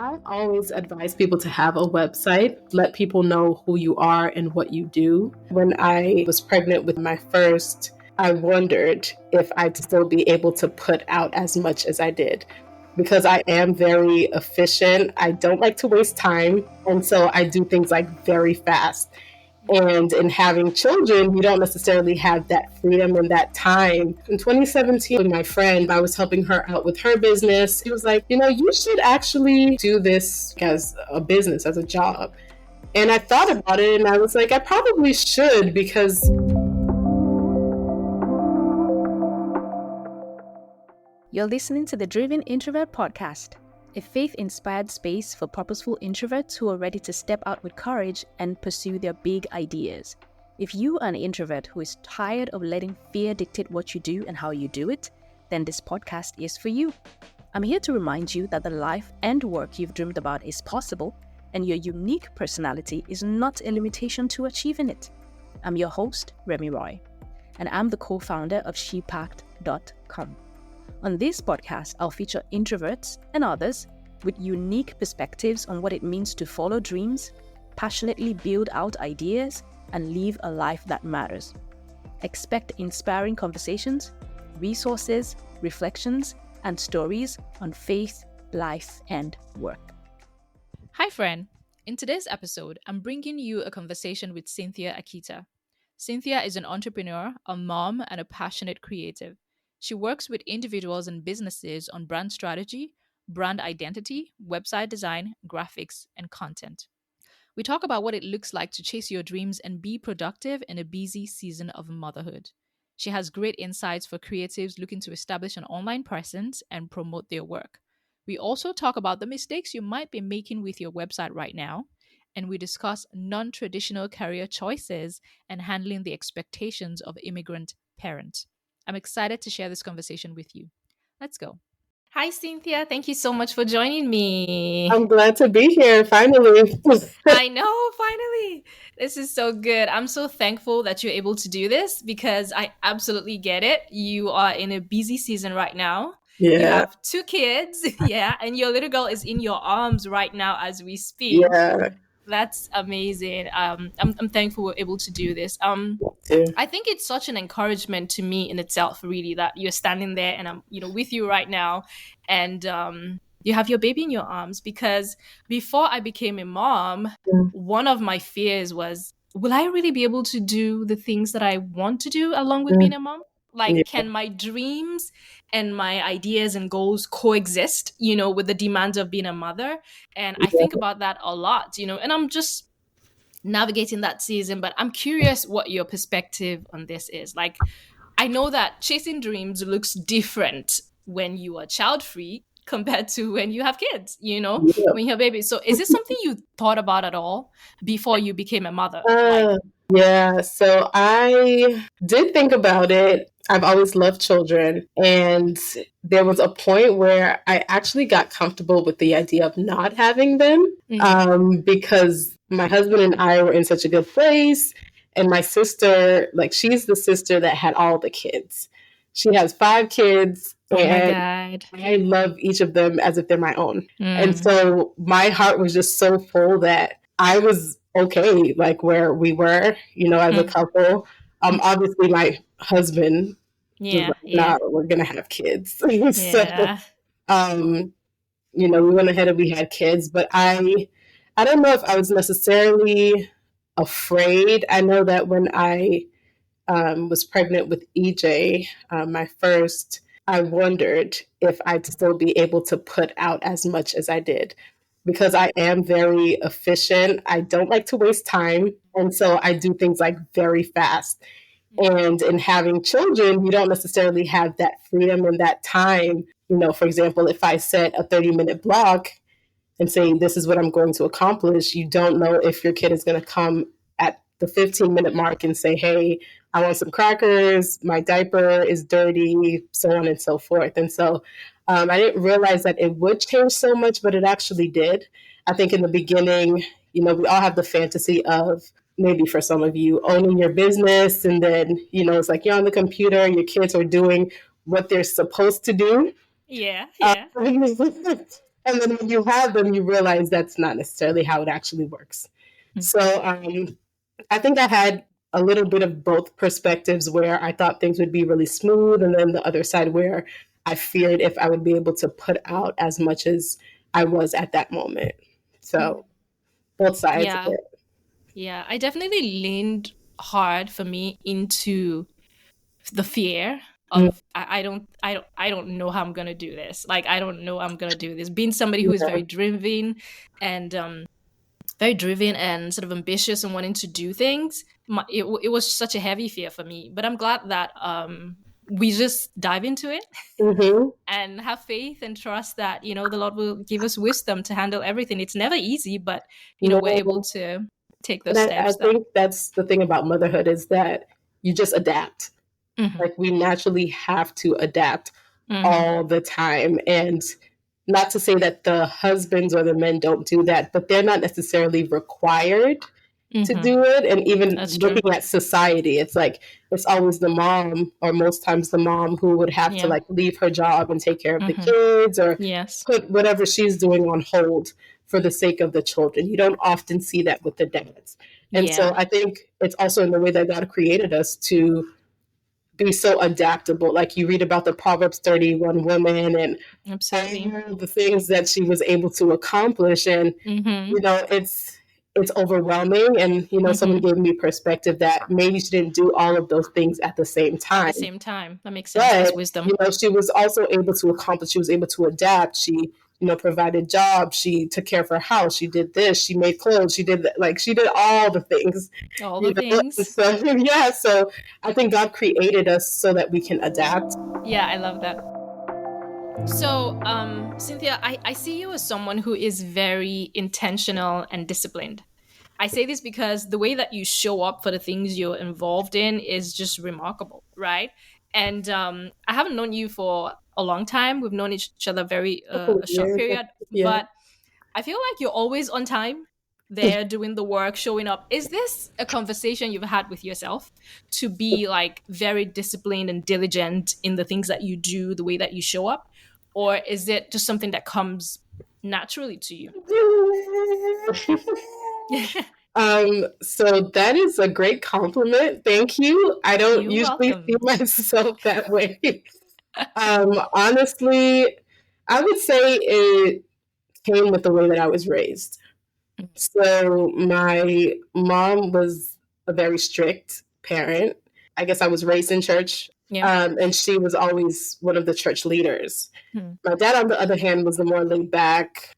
I always advise people to have a website, let people know who you are and what you do. When I was pregnant with my first, I wondered if I'd still be able to put out as much as I did. Because I am very efficient, I don't like to waste time. And so I do things like very fast. And in having children, you don't necessarily have that freedom and that time. In 2017, with my friend, I was helping her out with her business. She was like, you should actually do this as a business, as a job. And I thought about it and I was like, I probably should because You're listening to the Driven Introvert Podcast, a faith-inspired space for purposeful introverts who are ready to step out with courage and pursue their big ideas. If you are an introvert who is tired of letting fear dictate what you do and how you do it, then this podcast is for you. I'm here to remind you that the life and work you've dreamed about is possible, and your unique personality is not a limitation to achieving it. I'm your host, Remy Roy, and I'm the co-founder of shepact.com. On this podcast, I'll feature introverts and others with unique perspectives on what it means to follow dreams, passionately build out ideas, and live a life that matters. Expect inspiring conversations, resources, reflections, and stories on faith, life, and work. Hi, friend. In today's episode, I'm bringing you a conversation with Cynthia Akita. Cynthia is an entrepreneur, a mom, and a passionate creative. She works with individuals and businesses on brand strategy, brand identity, website design, graphics, and content. We talk about what it looks like to chase your dreams and be productive in a busy season of motherhood. She has great insights for creatives looking to establish an online presence and promote their work. We also talk about the mistakes you might be making with your website right now, and we discuss non-traditional career choices and handling the expectations of immigrant parents. I'm excited to share this conversation with you. Let's go. Hi, Cynthia. Thank you so much for joining me. I'm glad to be here finally. I know, finally. This is so good. I'm so thankful that you're able to do this because I absolutely get it. You are in a busy season right now. Yeah. You have 2 kids. Yeah. And your little girl is in your arms right now as we speak. Yeah. That's amazing. I'm thankful we're able to do this. I think it's such an encouragement to me in itself, really, that you're standing there and I'm, with you right now, and you have your baby in your arms. Because before I became a mom, one of my fears was, will I really be able to do the things that I want to do along with being a mom? Can my dreams and my ideas and goals coexist, with the demands of being a mother? And I think about that a lot, and I'm just navigating that season. But I'm curious what your perspective on this is. I know that chasing dreams looks different when you are child-free compared to when you have kids, when you have babies. So is this something you thought about at all before you became a mother? Yeah, so I did think about it. I've always loved children, and there was a point where I actually got comfortable with the idea of not having them, because my husband and I were in such a good place, and my sister, she's the sister that had all the kids. She has 5 kids, and I love each of them as if they're my own. And so my heart was just so full that I was okay, where we were, as a couple. Obviously my husband was like, nah, we're gonna have kids. So, we went ahead and we had kids, but I don't know if I was necessarily afraid. I know that when I was pregnant with EJ, my first, I wondered if I'd still be able to put out as much as I did. Because I am very efficient. I don't like to waste time. And so I do things like very fast. And in having children, you don't necessarily have that freedom and that time. For example, if I set a 30-minute block and say, this is what I'm going to accomplish, you don't know if your kid is going to come at the 15-minute mark and say, hey, I want some crackers, my diaper is dirty, so on and so forth. And so I didn't realize that it would change so much, but it actually did. I think in the beginning, we all have the fantasy of, maybe for some of you, owning your business. And then, it's like you're on the computer, your kids are doing what they're supposed to do. Yeah. And then when you have them, you realize that's not necessarily how it actually works. So I think I had a little bit of both perspectives where I thought things would be really smooth, and then the other side where I feared if I would be able to put out as much as I was at that moment. So both sides of Yeah. it. Yeah. I definitely leaned hard for me into the fear of I don't know how I'm gonna do this. Like I don't know I'm gonna do this. Being somebody who is Yeah. very driven and sort of ambitious and wanting to do things, it was such a heavy fear for me. But I'm glad that we just dive into it and have faith and trust that, you know, the Lord will give us wisdom to handle everything. It's never easy, but, you know, we're able to take those And I steps. think that's the thing about motherhood is that you just adapt. Like we naturally have to adapt all the time. And not to say that the husbands or the men don't do that, but they're not necessarily required to do it. And even looking at society, it's like it's always the mom, or most times the mom, who would have to like leave her job and take care of the kids, or put whatever she's doing on hold for the sake of the children. You don't often see that with the dads. And so I think it's also in the way that God created us to be so adaptable. Like you read about the Proverbs 31 woman and all the things that she was able to accomplish. And, you know, it's overwhelming. And, you know, someone gave me perspective that maybe she didn't do all of those things at the same time. At the same time. That makes sense. That's wisdom. You know, she was also able to accomplish, she was able to adapt. She, you know, provided jobs. She took care of her house. She did this. She made clothes. She did like she did all the things. All the things. So yeah. So I think God created us so that we can adapt. Yeah, I love that. So, Cynthia, I see you as someone who is very intentional and disciplined. I say this because the way that you show up for the things you're involved in is just remarkable, right? And I haven't known you for a long time. We've known each other very a short period, but I feel like you're always on time, there doing the work, showing up. Is this a conversation you've had with yourself to be like very disciplined and diligent in the things that you do, the way that you show up? Or is it just something that comes naturally to you? So that is a great compliment. Thank you. I don't usually see myself that way. Honestly, I would say it came with the way that I was raised. So my mom was a very strict parent. I guess I was raised in church. And she was always one of the church leaders. My dad, on the other hand, was the more laid back.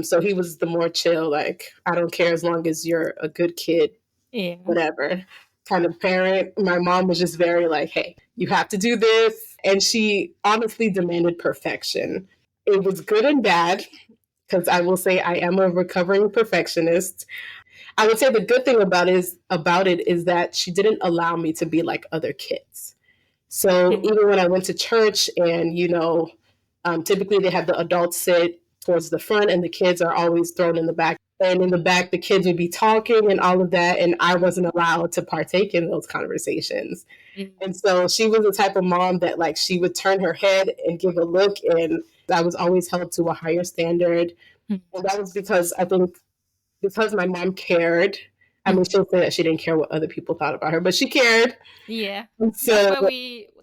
So he was the more chill, like, I don't care as long as you're a good kid, whatever kind of parent. My mom was just very like, hey, you have to do this. And she honestly demanded perfection. It was good and bad, because I will say I am a recovering perfectionist. I would say the good thing about it is that she didn't allow me to be like other kids. So even when I went to church and, you know, typically they have the adults sit towards the front and the kids are always thrown in the back. And in the back, the kids would be talking and all of that. And I wasn't allowed to partake in those conversations. And so she was the type of mom that like she would turn her head and give a look. And I was always held to a higher standard. And that was because I think because my mom cared. I mean, she'll say that she didn't care what other people thought about her, but she cared. Yeah. So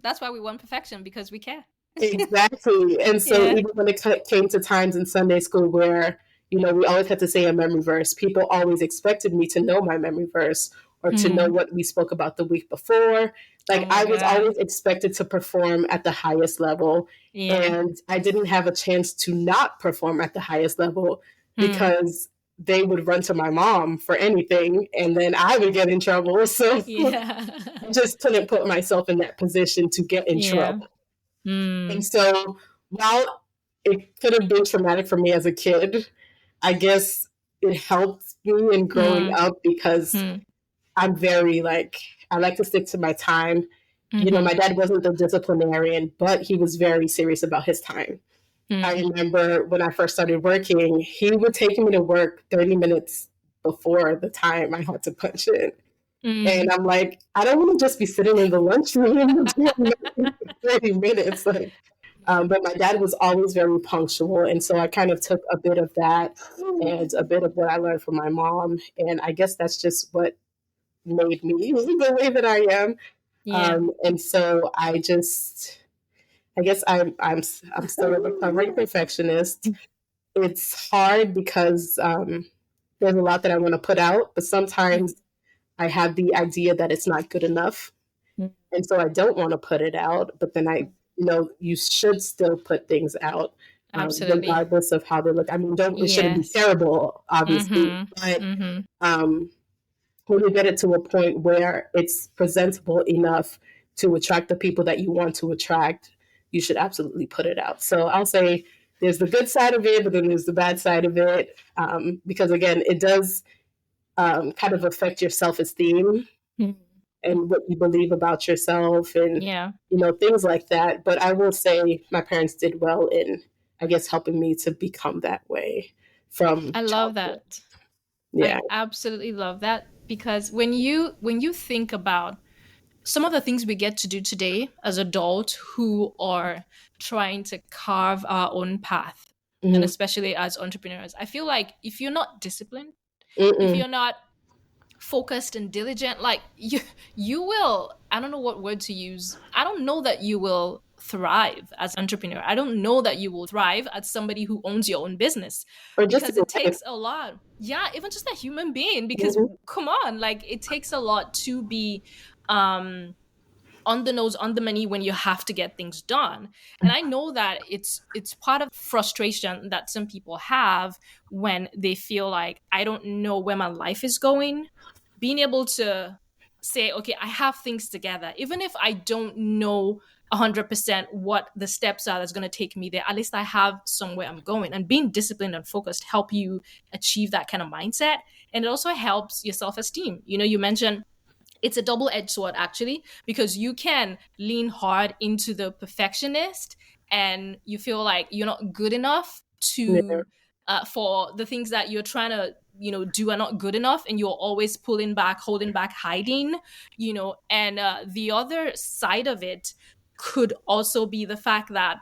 that's why we want perfection, because we care. Exactly. And so even when it came to times in Sunday school where, you know, we always had to say a memory verse, people always expected me to know my memory verse or to know what we spoke about the week before. Like I was always expected to perform at the highest level. And I didn't have a chance to not perform at the highest level because they would run to my mom for anything and then I would get in trouble. So I just couldn't put myself in that position to get in trouble. And so while it could have been traumatic for me as a kid, I guess it helped me in growing up because I'm very like, I like to stick to my time. You know, my dad wasn't the disciplinarian, but he was very serious about his time. I remember when I first started working, he would take me to work 30 minutes before the time I had to punch in. And I'm like, I don't want to just be sitting in the lunchroom for 30 minutes. Like, But my dad was always very punctual. And so I kind of took a bit of that and a bit of what I learned from my mom. And I guess that's just what made me the way that I am. Yeah. And so I guess I'm still a recovering perfectionist. It's hard because there's a lot that I want to put out, but sometimes I have the idea that it's not good enough. And so I don't want to put it out, but then you should still put things out, Absolutely. regardless of how they look. I mean, it shouldn't be Yes. terrible, obviously, but when you get it to a point where it's presentable enough to attract the people that you want to attract, you should absolutely put it out. So I'll say there's the good side of it, but then there's the bad side of it, because again, it does kind of affect your self-esteem and what you believe about yourself and things like that. But I will say my parents did well in, I guess, helping me to become that way from I love that. Yeah. I absolutely love that, because when you think about some of the things we get to do today as adults who are trying to carve our own path, and especially as entrepreneurs, I feel like if you're not disciplined, if you're not focused and diligent, like you will, I don't know what word to use. I don't know that you will thrive as an entrepreneur. I don't know that you will thrive as somebody who owns your own business, because it takes a lot. Yeah, even just a human being, because come on, like it takes a lot to be on the nose, on the money when you have to get things done. And I know that it's part of frustration that some people have when they feel like, I don't know where my life is going. Being able to say, okay, I have things together, even if I don't know 100% what the steps are that's going to take me there, at least I have somewhere I'm going. And being disciplined and focused help you achieve that kind of mindset. And it also helps your self-esteem. You mentioned it's a double-edged sword, actually, because you can lean hard into the perfectionist and you feel like you're not good enough to for the things that you're trying to do are not good enough, and you're always pulling back, holding back, hiding, and the other side of it could also be the fact that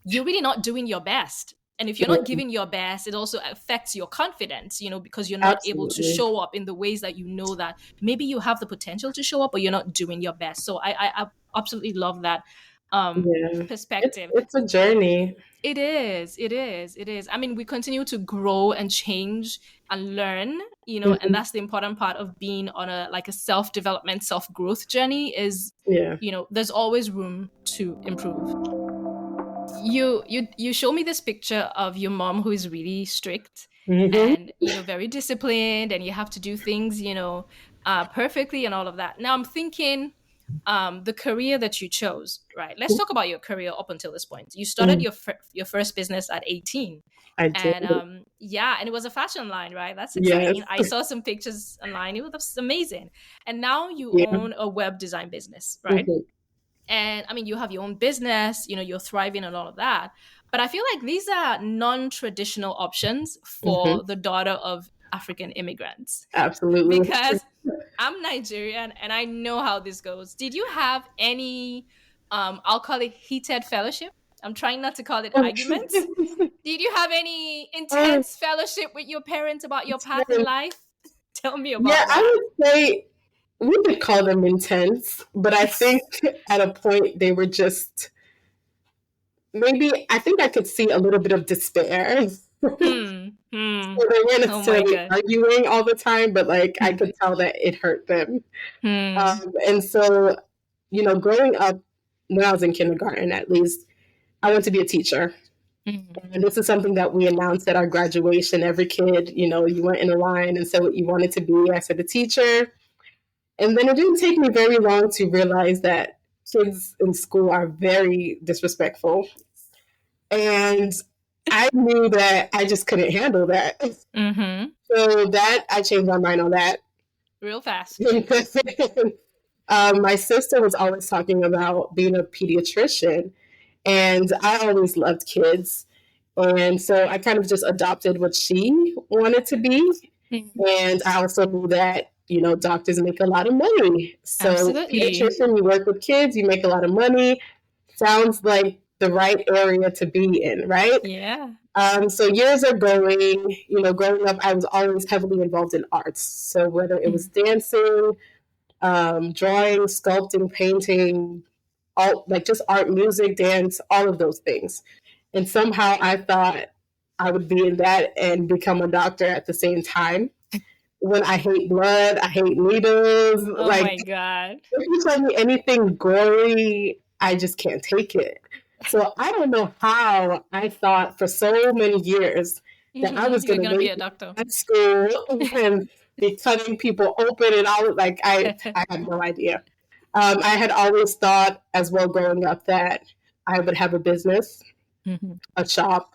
you're really not doing your best. And if you're not giving your best, it also affects your confidence, because you're not able to show up in the ways that that maybe you have the potential to show up, but you're not doing your best. So I absolutely love that perspective. It's a journey. It is. I mean, we continue to grow and change and learn, and that's the important part of being on a self-development, self-growth journey is, there's always room to improve. You show me this picture of your mom who is really strict and very disciplined, and you have to do things perfectly and all of that. Now I'm thinking the career that you chose, right? Let's talk about your career up until this point. You started your first business at 18. I did. And and it was a fashion line, right? That's exciting. Yes. I saw some pictures online. It was amazing. And now you own a web design business, right? And I mean, you have your own business, you're thriving and all of that. But I feel like these are non-traditional options for the daughter of African immigrants. Absolutely. Because I'm Nigerian and I know how this goes. Did you have any, I'll call it heated fellowship? I'm trying not to call it arguments. Did you have any intense fellowship with your parents about your path in life? Tell me about that. I would say we would call them intense, but I think at a point they were just, maybe, I think I could see a little bit of despair. So they weren't necessarily arguing all the time, but I could tell that it hurt them. And so, growing up, when I was in kindergarten, at least, I wanted to be a teacher. And this is something that we announced at our graduation. Every kid, you went in a line and said what you wanted to be. I said a teacher. And then it didn't take me very long to realize that kids in school are very disrespectful. And I knew that I just couldn't handle that. So I changed my mind on that. Real fast. My sister was always talking about being a pediatrician. And I always loved kids. And so I kind of just adopted what she wanted to be. And I also knew that, doctors make a lot of money. So pediatrician, you work with kids, you make a lot of money. Sounds like the right area to be in, right? Yeah. So years are going, growing up, I was always heavily involved in arts. So whether it was dancing, drawing, sculpting, painting, all like just art, music, dance, all of those things. And somehow I thought I would be in that and become a doctor at the same time. When I hate blood, I hate needles. Oh Like, my God. if you tell me anything gory, I just can't take it. So I don't know how I thought for so many years that I was You're going gonna to be wait a doctor. at school and be cutting people open and all. Like, I had no idea. I had always thought as well growing up that I would have a business, a shop.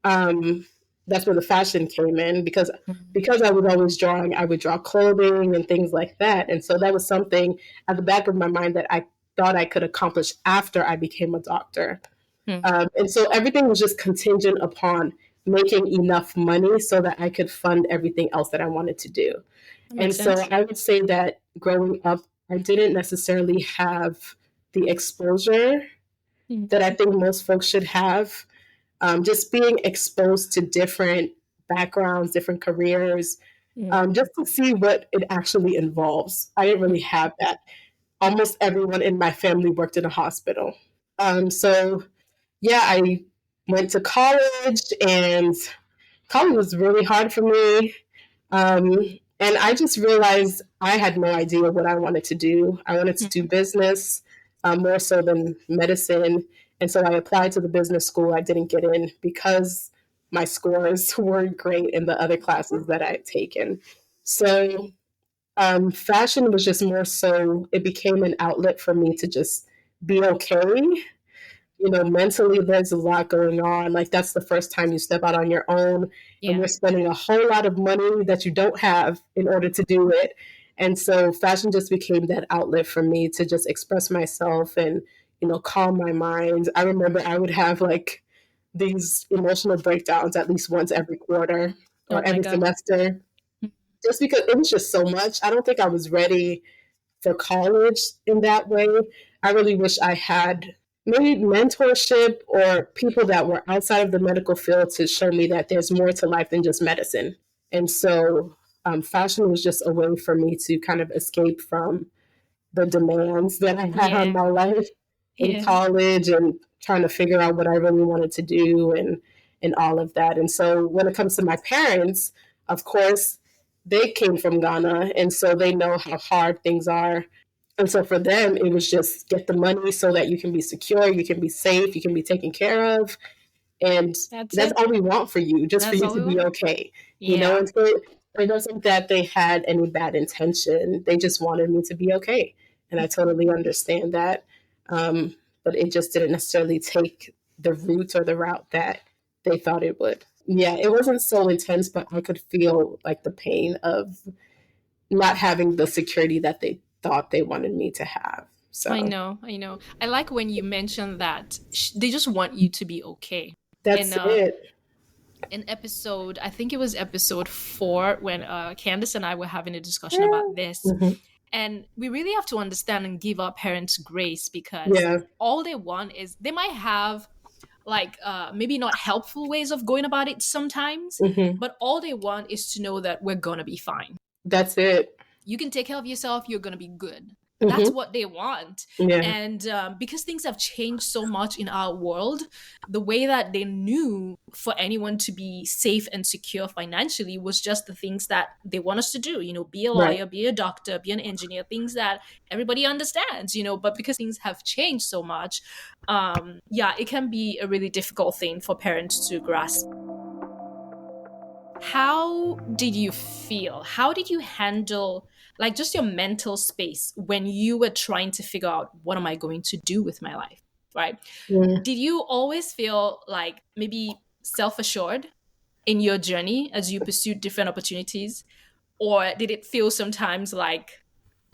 Um, that's where the fashion came in because I was always drawing. I would draw clothing and things like that, and so that was something at the back of my mind that I thought I could accomplish after I became a doctor. And so everything was just contingent upon making enough money so that I could fund everything else that I wanted to do. And so I would say that growing up, I didn't necessarily have the exposure that I think most folks should have. Just being exposed to different backgrounds, different careers, just to see what it actually involves. I didn't really have that. Almost everyone in my family worked in a hospital. So, yeah, I went to college, and college was really hard for me. And I just realized I had no idea what I wanted to do. I wanted to do business more so than medicine. And so I applied to the business school. I didn't get in because my scores weren't great in the other classes that I had taken. So fashion was just more so, it became an outlet for me to just be okay. Mentally, there's a lot going on. Like, that's the first time you step out on your own and you're spending a whole lot of money that you don't have in order to do it. And so fashion just became that outlet for me to just express myself and, calm my mind. I remember I would have like these emotional breakdowns at least once every quarter or every semester, just because it was just so much. I don't think I was ready for college in that way. I really wish I had maybe mentorship or people that were outside of the medical field to show me that there's more to life than just medicine. And so fashion was just a way for me to kind of escape from the demands that I had on my life in college and trying to figure out what I really wanted to do and all of that. And so when it comes to my parents, of course, they came from Ghana, and so they know how hard things are. And so for them, it was just get the money so that you can be secure, you can be safe, you can be taken care of. And that's all we want for you, just for you to be okay. And so it wasn't that they had any bad intention. They just wanted me to be okay. And I totally understand that. But it just didn't necessarily take the route or the route that they thought it would. Yeah, it wasn't so intense, but I could feel like the pain of not having the security that they thought they wanted me to have. So I know. I like when you mentioned that they just want you to be okay. That's it. In episode, I think it was episode 4, when Candace and I were having a discussion about this. And we really have to understand and give our parents grace, because all they want is, they might have like maybe not helpful ways of going about it sometimes, but all they want is to know that we're gonna be fine. That's it. You can take care of yourself, you're gonna be good. That's what they want. And because things have changed so much in our world, the way that they knew for anyone to be safe and secure financially was just the things that they want us to do. Be a lawyer, be a doctor, be an engineer, things that everybody understands, but because things have changed so much, it can be a really difficult thing for parents to grasp. How did you feel? How did you handle like just your mental space when you were trying to figure out, what am I going to do with my life, right? Did you always feel like maybe self-assured in your journey as you pursued different opportunities? Or did it feel sometimes like,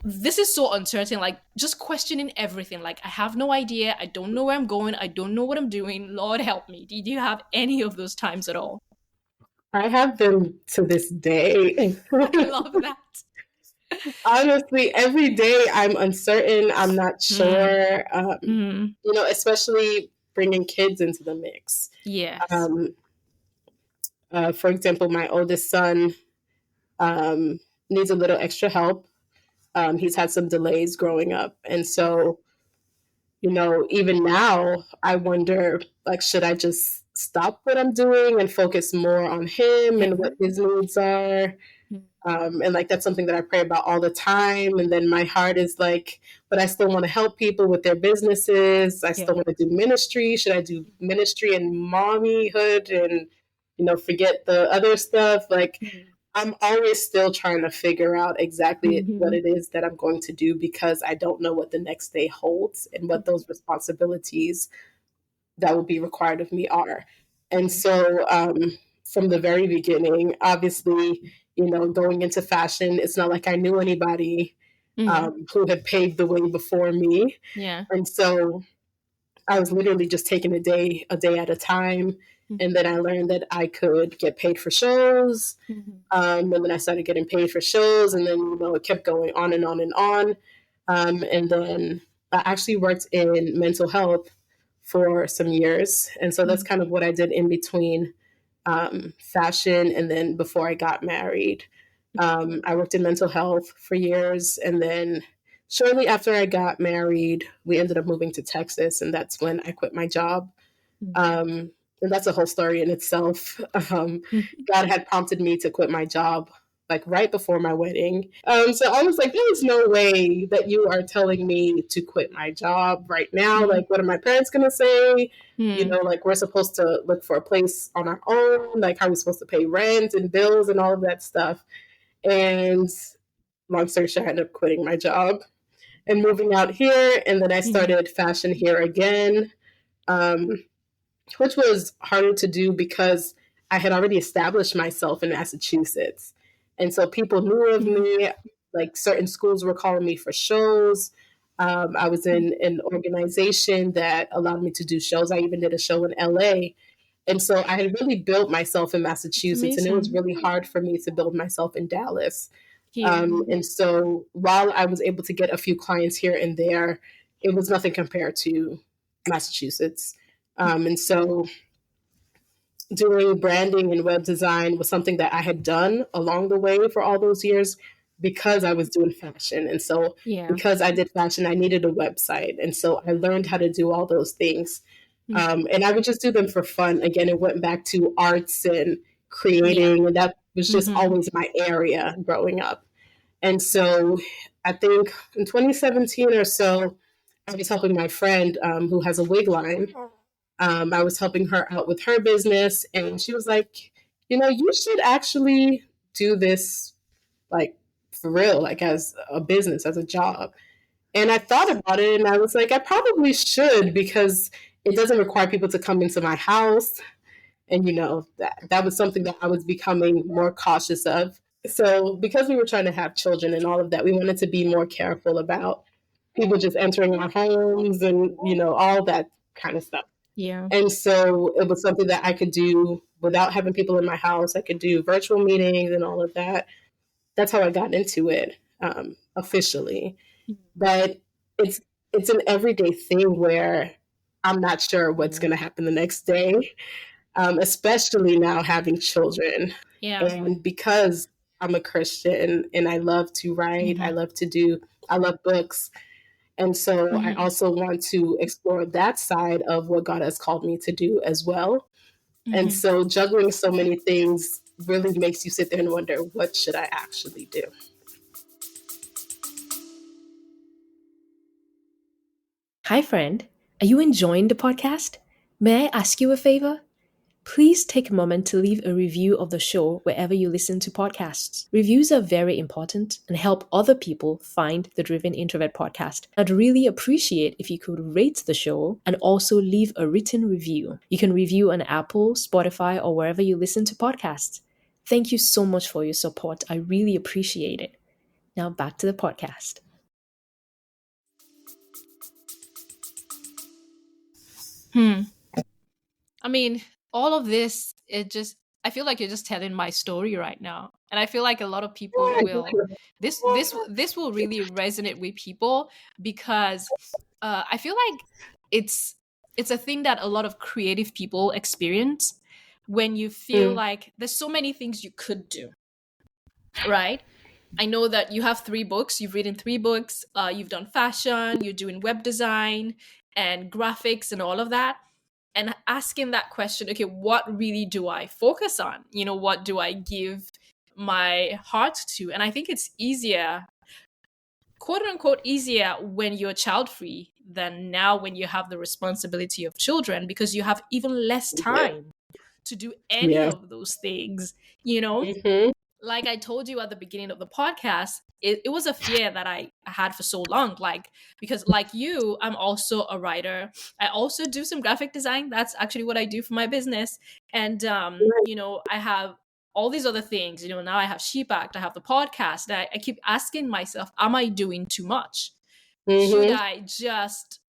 this is so uncertain, like just questioning everything, like I have no idea, I don't know where I'm going, I don't know what I'm doing, Lord help me? Did you have any of those times at all? I have them to this day. I love that. Honestly, every day I'm uncertain. I'm not sure. Especially bringing kids into the mix. Yes. For example, my oldest son needs a little extra help. He's had some delays growing up. And so, even now, I wonder, like, should I just stop what I'm doing and focus more on him and what his needs are? And like, that's something that I pray about all the time. And then my heart is like, but I still want to help people with their businesses. I still want to do ministry. Should I do ministry and mommyhood and, forget the other stuff? Like, I'm always still trying to figure out exactly what it is that I'm going to do, because I don't know what the next day holds and what those responsibilities that will be required of me are. And so from the very beginning, obviously, going into fashion, it's not like I knew anybody who had paved the way before me. Yeah. And so I was literally just taking a day at a time. And then I learned that I could get paid for shows. And then I started getting paid for shows. And then, it kept going on and on and on. And then I actually worked in mental health for some years. And so that's kind of what I did in between fashion and then before I got married. I worked in mental health for years. And then shortly after I got married, we ended up moving to Texas. And that's when I quit my job. And that's a whole story in itself. God had prompted me to quit my job like right before my wedding. So I was like, there is no way that you are telling me to quit my job right now. Like, what are my parents going to say? Like, we're supposed to look for a place on our own. Like, how are we supposed to pay rent and bills and all of that stuff? And long story short, I ended up quitting my job and moving out here. And then I started fashion here again. Which was harder to do because I had already established myself in Massachusetts. And so people knew of me, like certain schools were calling me for shows. I was in an organization that allowed me to do shows. I even did a show in LA. And so I had really built myself in Massachusetts, and it was really hard for me to build myself in Dallas. And so while I was able to get a few clients here and there, it was nothing compared to Massachusetts. And so doing branding and web design was something that I had done along the way for all those years because I was doing fashion. And so because I did fashion, I needed a website. And so I learned how to do all those things. And I would just do them for fun. Again, it went back to arts and creating, and that was just always my area growing up. And so I think in 2017 or so, I was helping my friend who has a wig line. I was helping her out with her business, and she was like, you should actually do this, like, for real, like as a business, as a job. And I thought about it, and I was like, I probably should, because it doesn't require people to come into my house. And, that was something that I was becoming more cautious of. So because we were trying to have children and all of that, we wanted to be more careful about people just entering our homes and, all that kind of stuff. Yeah. And so it was something that I could do without having people in my house. I could do virtual meetings and all of that. That's how I got into it officially. But it's an everyday thing where I'm not sure what's going to happen the next day, especially now having children. Yeah. And because I'm a Christian and I love to write, I love books. And so I also want to explore that side of what God has called me to do as well. And so juggling so many things really makes you sit there and wonder, what should I actually do? Hi, friend. Are you enjoying the podcast? May I ask you a favor? Please take a moment to leave a review of the show wherever you listen to podcasts. Reviews are very important and help other people find the Driven Introvert podcast. I'd really appreciate if you could rate the show and also leave a written review. You can review on Apple, Spotify, or wherever you listen to podcasts. Thank you so much for your support. I really appreciate it. Now back to the podcast. I mean, all of this, I feel like you're just telling my story right now. And I feel like a lot of people this will really resonate with people, because I feel like it's it's a thing that a lot of creative people experience when you feel like there's so many things you could do, right? I know that you have 3 books. You've written 3 books. You've done fashion. You're doing web design and graphics and all of that. And asking that question, okay, what really do I focus on? What do I give my heart to? And I think it's easier, quote unquote, easier when you're child free than now when you have the responsibility of children, because you have even less time to do any of those things, Like I told you at the beginning of the podcast, it was a fear that I had for so long. Because like you, I'm also a writer. I also do some graphic design. That's actually what I do for my business. And, I have all these other things. Now I have Sheep Act, I have the podcast. I keep asking myself, am I doing too much? Should I just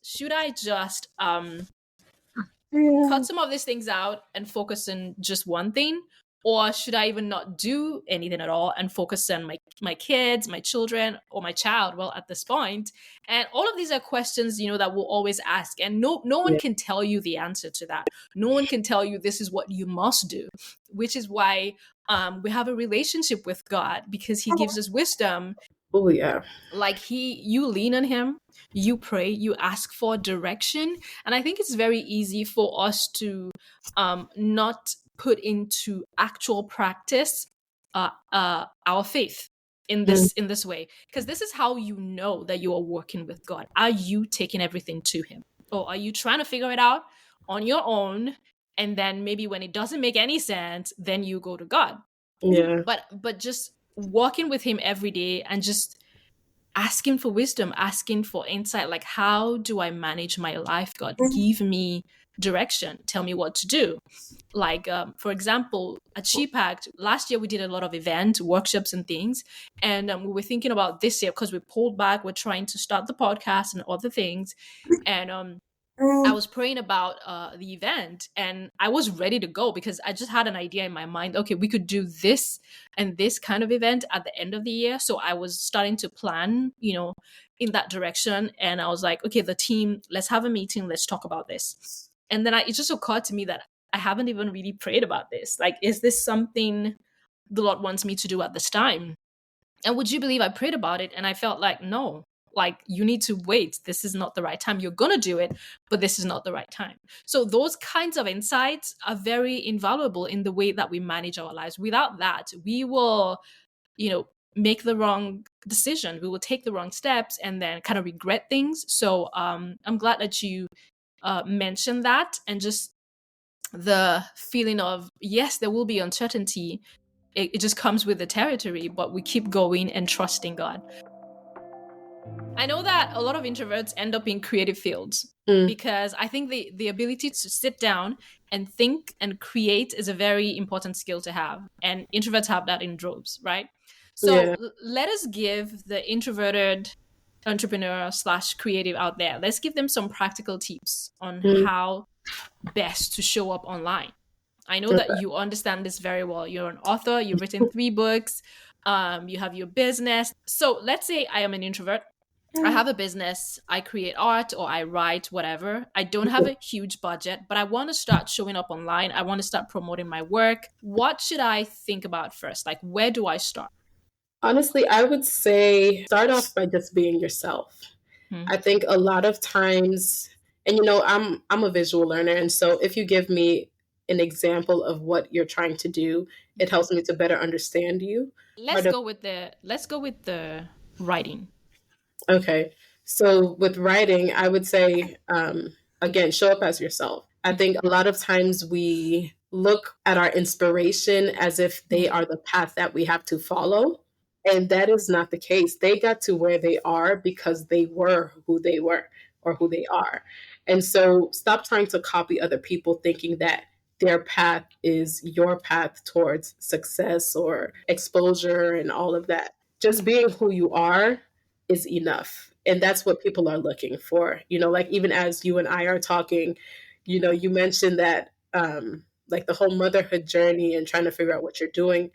cut some of these things out and focus on just one thing? Or should I even not do anything at all and focus on my kids, my children, or my child? Well, at this point, and all of these are questions, that we'll always ask. And no one can tell you the answer to that. No one can tell you this is what you must do, which is why we have a relationship with God, because he gives us wisdom. Oh, yeah. Like you lean on him, you pray, you ask for direction. And I think it's very easy for us to not put into actual practice our faith in this way, because this is how you know that you are working with God. Are you taking everything to him, or are you trying to figure it out on your own, and then maybe when it doesn't make any sense, then you go to God? But just walking with him every day and just asking for wisdom, asking for insight, like, how do I manage my life? God, give me direction, tell me what to do. Like, for example, at Sheep Act, last year we did a lot of events, workshops and things. And we were thinking about this year, because we pulled back, we're trying to start the podcast and other things. And I was praying about the event, and I was ready to go because I just had an idea in my mind. Okay, we could do this and this kind of event at the end of the year. So I was starting to plan, in that direction. And I was like, okay, the team, let's have a meeting. Let's talk about this. And then it just occurred to me that I haven't even really prayed about this. Like, is this something the Lord wants me to do at this time? And would you believe I prayed about it, and I felt like, no, like, you need to wait. This is not the right time. You're going to do it, but this is not the right time. So those kinds of insights are very invaluable in the way that we manage our lives. Without that, we will, make the wrong decision. We will take the wrong steps and then kind of regret things. So I'm glad that you mentioned that, and just the feeling of, yes, there will be uncertainty. It just comes with the territory, but we keep going and trusting God. I know that a lot of introverts end up in creative fields because I think the ability to sit down and think and create is a very important skill to have. And introverts have that in droves, right? So let us give the introverted entrepreneur / creative out there, let's give them some practical tips on how best to show up online. I know that you understand this very well. You're an author, you've written 3 books, you have your business. So let's say I am an introvert. I have a business, I create art or I write, whatever. I don't have a huge budget, but I want to start showing up online. I want to start promoting my work. What should I think about first? Like, where do I start? Honestly, I would say start off by just being yourself. I think a lot of times, and I'm a visual learner, and so if you give me an example of what you're trying to do, it helps me to better understand you. Let's go with the writing. Okay. So with writing, I would say, again, show up as yourself. I think a lot of times we look at our inspiration as if they are the path that we have to follow. And that is not the case. They got to where they are because they were who they were or who they are. And so stop trying to copy other people thinking that their path is your path towards success or exposure and all of that. Just being who you are is enough. And that's what people are looking for. Like even as you and I are talking, you mentioned that like the whole motherhood journey and trying to figure out what you're doing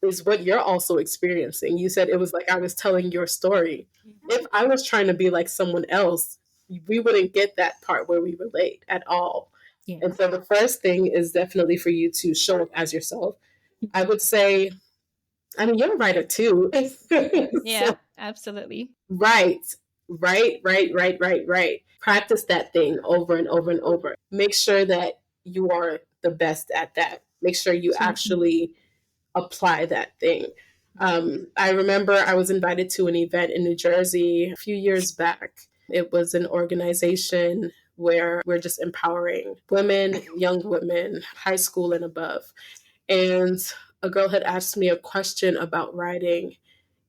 is what you're also experiencing. You said it was like I was telling your story. If I was trying to be like someone else, we wouldn't get that part where we relate at all. Yeah. And so the first thing is definitely for you to show up as yourself. I would say, I mean, you're a writer too. Yeah, So, absolutely. right. Practice that thing over and over and over. Make sure that you are the best at that. Make sure you actually apply that thing. I remember I was invited to an event in New Jersey a few years back. It was an organization where we're just empowering women, young women, high school and above. And a girl had asked me a question about writing.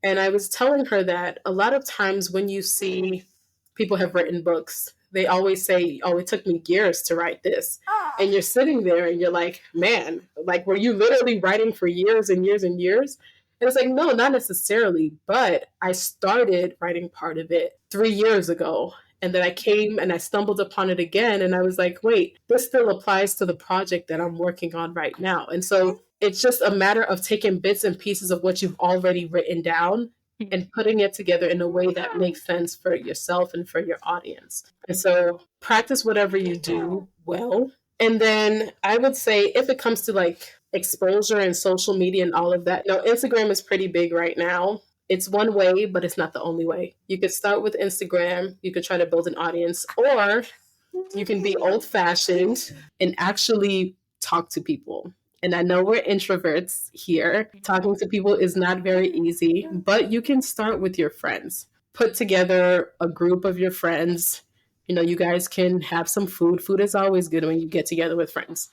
And I was telling her that a lot of times when you see people have written books, they always say, oh, it took me years to write this. And you're sitting there and you're like, man, like, were you literally writing for years and years and years? And it's like, no, not necessarily. But I started writing part of it 3 years ago. And then I came and I stumbled upon it again. And I was like, wait, this still applies to the project that I'm working on right now. And so it's just a matter of taking bits and pieces of what you've already written down and putting it together in a way that makes sense for yourself and for your audience. And so practice whatever you do well. And then I would say if it comes to like exposure and social media and all of that, Instagram is pretty big right now. It's one way, but it's not the only way. You could start with Instagram. You could try to build an audience, or you can be old fashioned and actually talk to people. And I know we're introverts here. Talking to people is not very easy, but you can start with your friends. Put together a group of your friends. You guys can have some food. Food is always good when you get together with friends.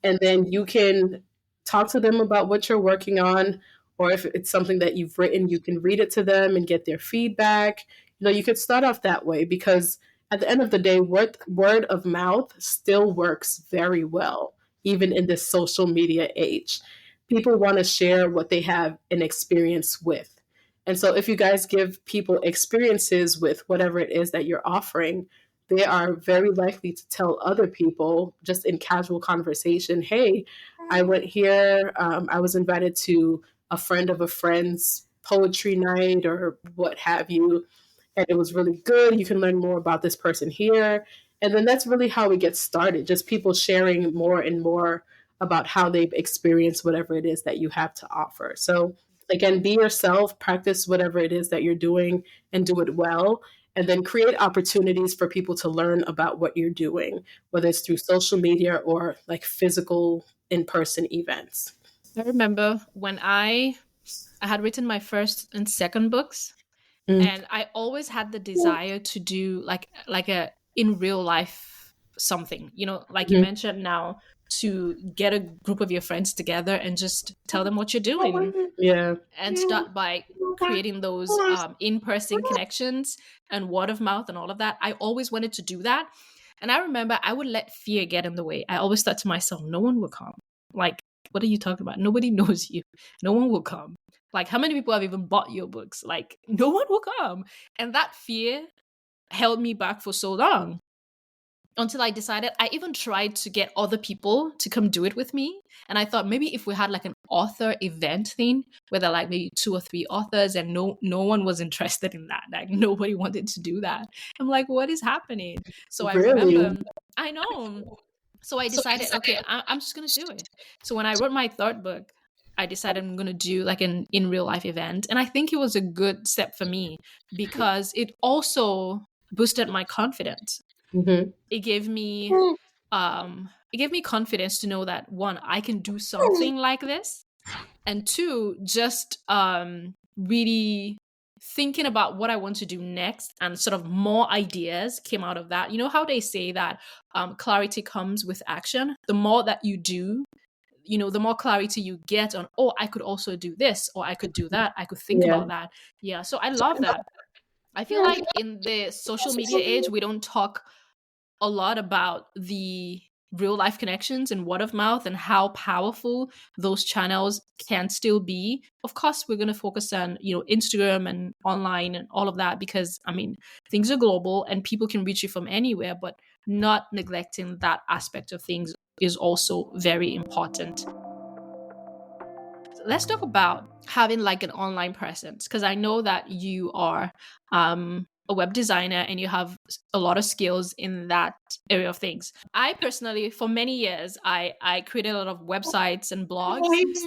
And then you can talk to them about what you're working on, or if it's something that you've written, you can read it to them and get their feedback. You could start off that way because at the end of the day, word of mouth still works very well, even in this social media age. People want to share what they have an experience with. And so if you guys give people experiences with whatever it is that you're offering, they are very likely to tell other people just in casual conversation, hey, I went here, I was invited to a friend of a friend's poetry night or what have you, and it was really good. You can learn more about this person here. And then that's really how we get started, just people sharing more and more about how they've experienced whatever it is that you have to offer. So again, be yourself, practice whatever it is that you're doing and do it well. And then create opportunities for people to learn about what you're doing, whether it's through social media or like physical in-person events. I remember when I had written my first and second books, and I always had the desire to do like a in real life something, like you mentioned now, to get a group of your friends together and just tell them what you're doing. Yeah. And start by creating those in-person connections and word of mouth and all of that. I always wanted to do that. And I remember I would let fear get in the way. I always thought to myself, no one will come. Like, what are you talking about? Nobody knows you. No one will come. Like, how many people have even bought your books? Like, no one will come. And that fear held me back for so long until I decided. I even tried to get other people to come do it with me. And I thought maybe if we had like an author event thing where there are like maybe 2 or 3 authors, and no one was interested in that. Like nobody wanted to do that. I'm like, what is happening? So I remember, I know. So I decided, okay, I'm just going to do it. So when I wrote my third book, I decided I'm going to do like an in real life event. And I think it was a good step for me because it also boosted my confidence. Mm-hmm. It gave me confidence to know that 1, I can do something like this, and 2, just really thinking about what I want to do next, and sort of more ideas came out of that. You know how they say that clarity comes with action? The more that you do, the more clarity you get on, oh, I could also do this, or I could do that, I could think about that. Yeah, so I love that. I feel like in the social media age, we don't talk a lot about the real life connections and word of mouth and how powerful those channels can still be. Of course, we're going to focus on, Instagram and online and all of that, because I mean, things are global and people can reach you from anywhere, but not neglecting that aspect of things is also very important. Let's talk about having like an online presence, because I know that you are a web designer and you have a lot of skills in that area of things. I personally, for many years, I created a lot of websites and blogs,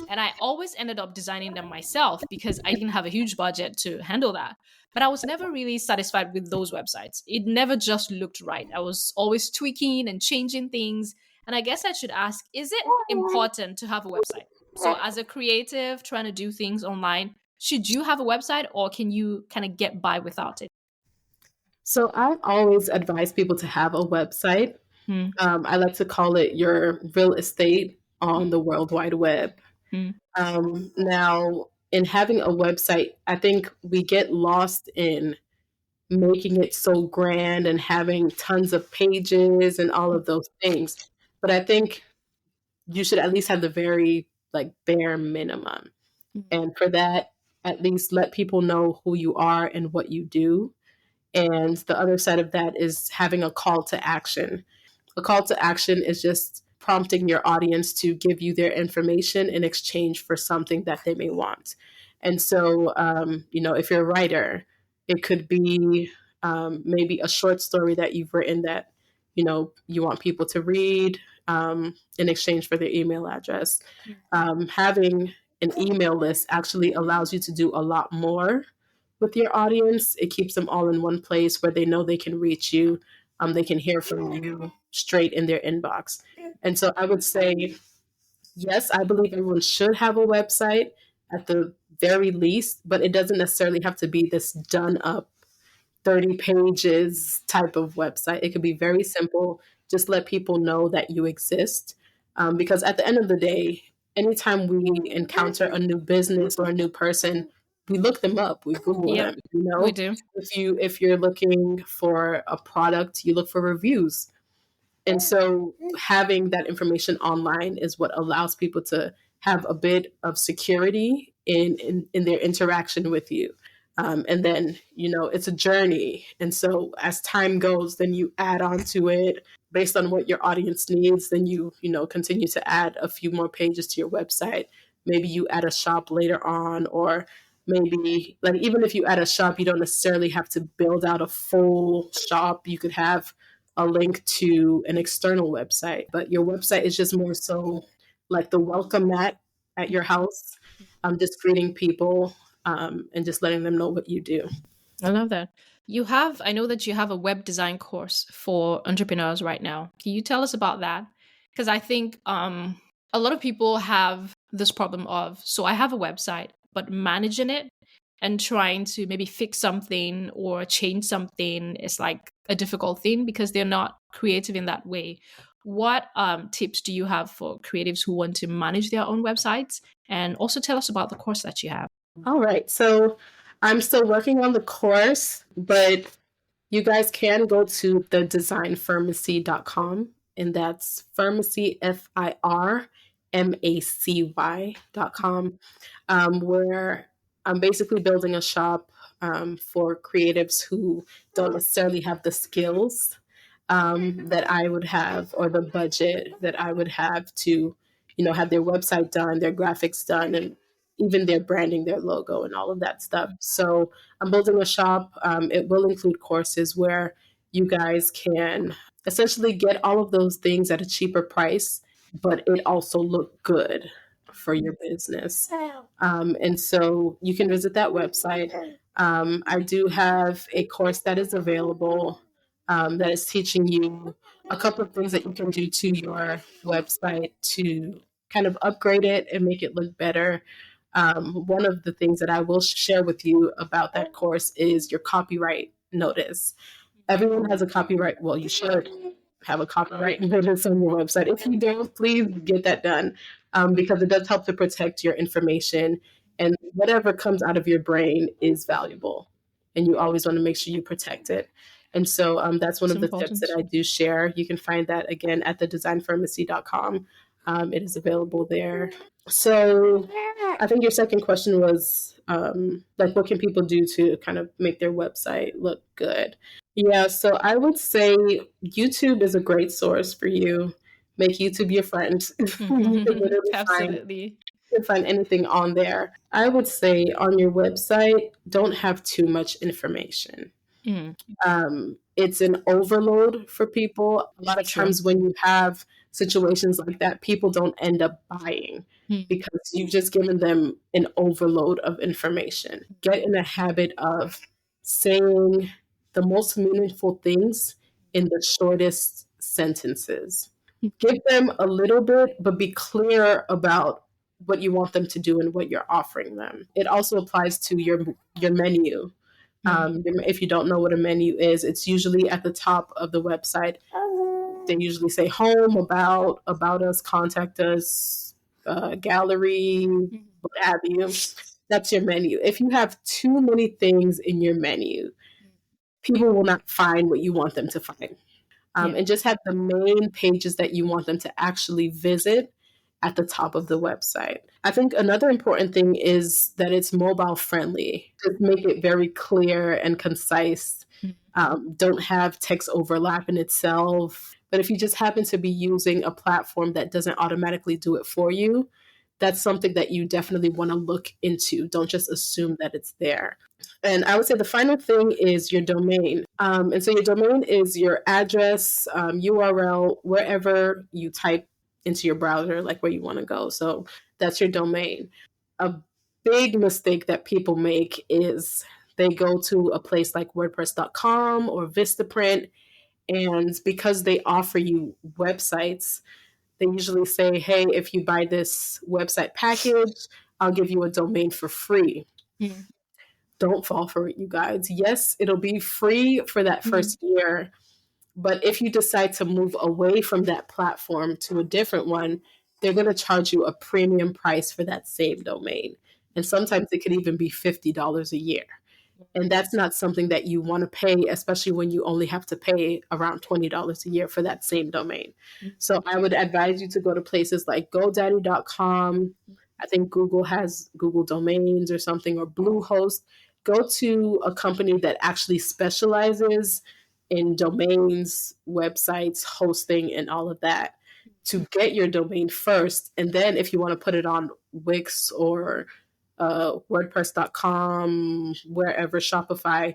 and I always ended up designing them myself because I didn't have a huge budget to handle that. But I was never really satisfied with those websites. It never just looked right. I was always tweaking and changing things. And I guess I should ask, is it important to have a website? So as a creative trying to do things online, should you have a website or can you kind of get by without it? So I always advise people to have a website. I like to call it your real estate on the World Wide Web. Now, in having a website, I think we get lost in making it so grand and having tons of pages and all of those things. But I think you should at least have the very bare minimum. And for that, at least let people know who you are and what you do. And the other side of that is having a call to action. A call to action is just prompting your audience to give you their information in exchange for something that they may want. And so, if you're a writer, it could be maybe a short story that you've written that, you want people to read in exchange for their email address. Having an email list actually allows you to do a lot more with your audience. It keeps them all in one place where they know they can reach you. They can hear from you straight in their inbox. And so I would say, yes, I believe everyone should have a website at the very least, but it doesn't necessarily have to be this done up 30 pages type of website. It could be very simple. Just let people know that you exist. Because at the end of the day, anytime we encounter a new business or a new person, we look them up. We Google them. We do. If you're looking for a product, you look for reviews. And so having that information online is what allows people to have a bit of security in their interaction with you. And then, it's a journey. And so as time goes, then you add on to it based on what your audience needs. Then you continue to add a few more pages to your website. Maybe you add a shop later on, or maybe even if you add a shop, you don't necessarily have to build out a full shop. You could have a link to an external website, but your website is just more so like the welcome mat at your house. Just greeting people and just letting them know what you do. I love that. I know that you have a web design course for entrepreneurs right now. Can you tell us about that? Because I think a lot of people have this problem of, so I have a website, but managing it and trying to maybe fix something or change something is like a difficult thing because they're not creative in that way. What tips do you have for creatives who want to manage their own websites? And also tell us about the course that you have. All right. So I'm still working on the course, but you guys can go to the designfirmacy.com, and that's Firmacy, FIRMACY.com, where I'm basically building a shop for creatives who don't necessarily have the skills that I would have, or the budget that I would have to, have their website done, their graphics done, and even their branding, their logo, and all of that stuff. So I'm building a shop. It will include courses where you guys can essentially get all of those things at a cheaper price, but it also look good for your business. And so you can visit that website. I do have a course that is available that is teaching you a couple of things that you can do to your website to kind of upgrade it and make it look better. One of the things that I will share with you about that course is your copyright notice. Everyone has a copyright. Well, you should have a copyright notice on your website. If you don't, please get that done because it does help to protect your information, and whatever comes out of your brain is valuable, and you always want to make sure you protect it. And so that's one of the tips that I do share. You can find that again at the designfirmacy.com. It is available there. So I think your second question was what can people do to kind of make their website look good? Yeah, so I would say YouTube is a great source for you. Make YouTube your friend. You can literally Absolutely. find anything on there. I would say on your website, don't have too much information. Mm. It's an overload for people. A lot of True. times when you have situations like that, people don't end up buying Mm. because you've just given them an overload of information. Get in a habit of saying the most meaningful things in the shortest sentences. Give them a little bit, but be clear about what you want them to do and what you're offering them. It also applies to your menu. If you don't know what a menu is, it's usually at the top of the website. They usually say home, about us, contact us, gallery, what have you. That's your menu. If you have too many things in your menu, people will not find what you want them to find. Yeah. And just have the main pages that you want them to actually visit at the top of the website. I think another important thing is that it's mobile friendly. Just make it very clear and concise. Don't have text overlap in itself. But if you just happen to be using a platform that doesn't automatically do it for you, that's something that you definitely want to look into. Don't just assume that it's there. And I would say the final thing is your domain. And so your domain is your address, URL, wherever you type into your browser, like where you want to go. So that's your domain. A big mistake that people make is they go to a place like WordPress.com or Vistaprint, and because they offer you websites, they usually say, hey, if you buy this website package, I'll give you a domain for free. Mm. Don't fall for it, you guys. Yes, it'll be free for that first year. But if you decide to move away from that platform to a different one, they're going to charge you a premium price for that same domain. And sometimes it could even be $50 a year. And that's not something that you want to pay, especially when you only have to pay around $20 a year for that same domain. So I would advise you to go to places like GoDaddy.com. I think Google has Google Domains or something, or Bluehost. Go to a company that actually specializes in domains, websites, hosting, and all of that to get your domain first. And then if you want to put it on Wix or WordPress.com, wherever, Shopify,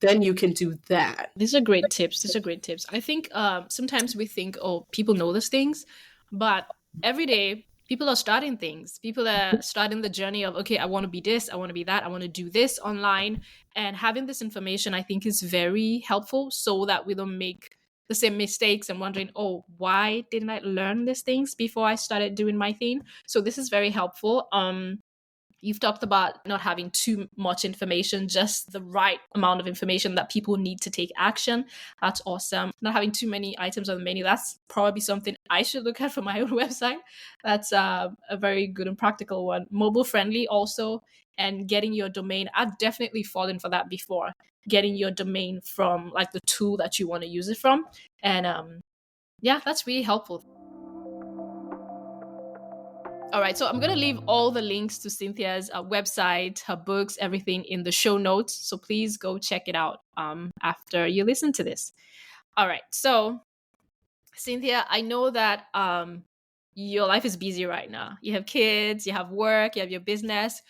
then you can do that. These are great tips. These are great tips. I think sometimes we think, oh, people know these things, but every day people are starting things. People are starting the journey of, okay, I want to be this, I want to be that, I want to do this online. And having this information, I think, is very helpful so that we don't make the same mistakes and wondering, oh, why didn't I learn these things before I started doing my thing? So this is very helpful. You've talked about not having too much information, just the right amount of information that people need to take action. That's awesome. Not having too many items on the menu. That's probably something I should look at for my own website. That's a very good and practical one. Mobile friendly also, and getting your domain. I've definitely fallen for that before. Getting your domain from like the tool that you want to use it from. And yeah, that's really helpful. All right, so I'm going to leave all the links to Cynthia's website, her books, everything in the show notes. So please go check it out after you listen to this. All right, so Cynthia, I know that your life is busy right now. You have kids, you have work, you have your business.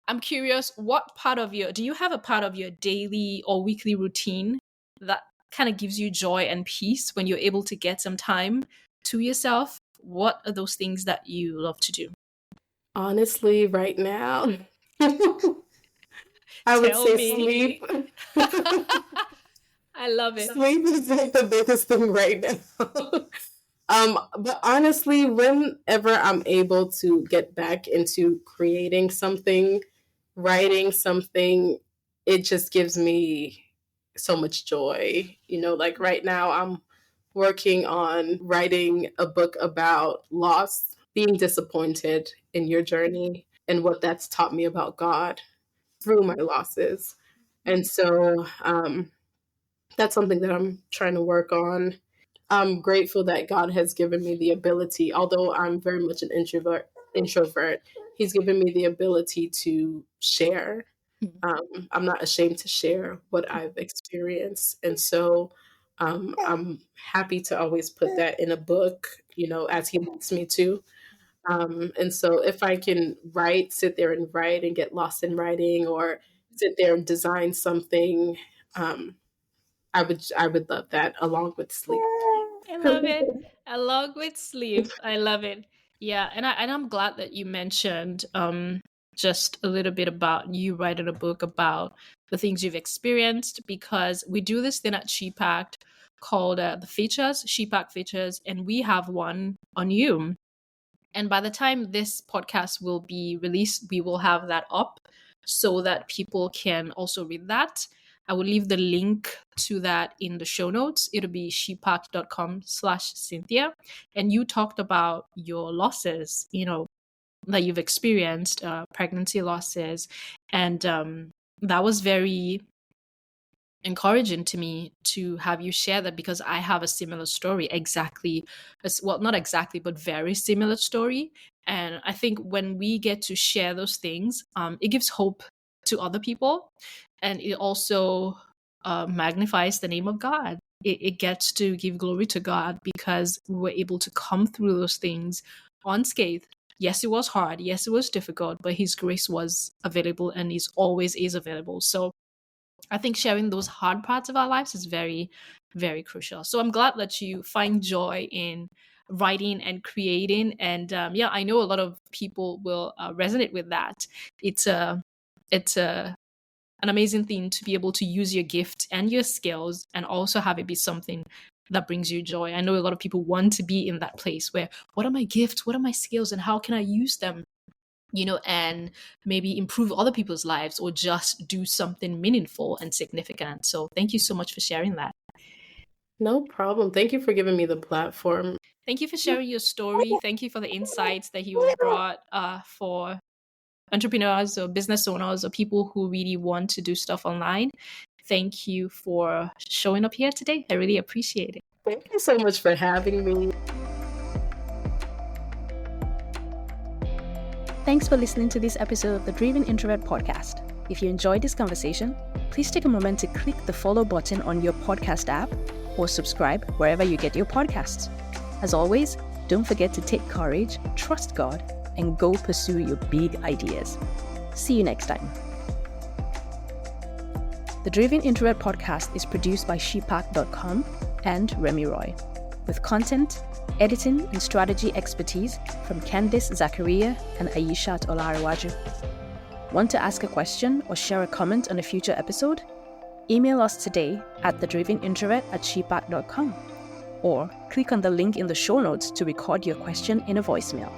I'm curious, do you have a part of your daily or weekly routine that kind of gives you joy and peace when you're able to get some time to yourself? What are those things that you love to do? Honestly, right now, I would say sleep. I love it. Sleep is like the biggest thing right now. But honestly, whenever I'm able to get back into creating something, writing something, it just gives me so much joy. Like right now, I'm working on writing a book about loss, being disappointed in your journey, and what that's taught me about God through my losses. And so that's something that I'm trying to work on. I'm grateful that God has given me the ability, although I'm very much an introvert, He's given me the ability to share. I'm not ashamed to share what I've experienced. And so I'm happy to always put that in a book, as He leads me to. And so if I can sit there and write and get lost in writing, or sit there and design something, I would love that along with sleep. I love it. Along with sleep. I love it. Yeah, and I'm glad that you mentioned just a little bit about you writing a book about the things you've experienced, because we do this thing at ShePact called the features, ShePact features, and we have one on you. And by the time this podcast will be released, we will have that up so that people can also read that. I will leave the link to that in the show notes. It'll be shepact.com/Cynthia. And you talked about your losses, that you've experienced, pregnancy losses. And that was very encouraging to me to have you share that, because I have a similar story, not exactly, but very similar story. And I think when we get to share those things, it gives hope to other people, and it also magnifies the name of God. It gets to give glory to God because we were able to come through those things unscathed. Yes, it was hard. Yes, it was difficult, but His grace was available and always is available. So I think sharing those hard parts of our lives is very, very crucial. So I'm glad that you find joy in writing and creating. And I know a lot of people will resonate with that. It's an amazing thing to be able to use your gift and your skills and also have it be something that brings you joy. I know a lot of people want to be in that place where, what are my gifts? What are my skills? And how can I use them? And maybe improve other people's lives or just do something meaningful and significant. So thank you so much for sharing that. No problem. Thank you for giving me the platform. Thank you for sharing your story. Thank you for the insights that you brought for entrepreneurs or business owners or people who really want to do stuff online. Thank you for showing up here today. I really appreciate it. Thank you so much for having me. Thanks for listening to this episode of the Driven Introvert podcast. If you enjoyed this conversation, please take a moment to click the follow button on your podcast app or subscribe wherever you get your podcasts. As always, don't forget to take courage, trust God, and go pursue your big ideas. See you next time. The Driven Introvert podcast is produced by shepact.com and Remy Roy, with content, editing, and strategy expertise from Candice Zakaria and Aishat Olarewaju. Want to ask a question or share a comment on a future episode? Email us today at thedrivenintrovert@shepact.com or click on the link in the show notes to record your question in a voicemail.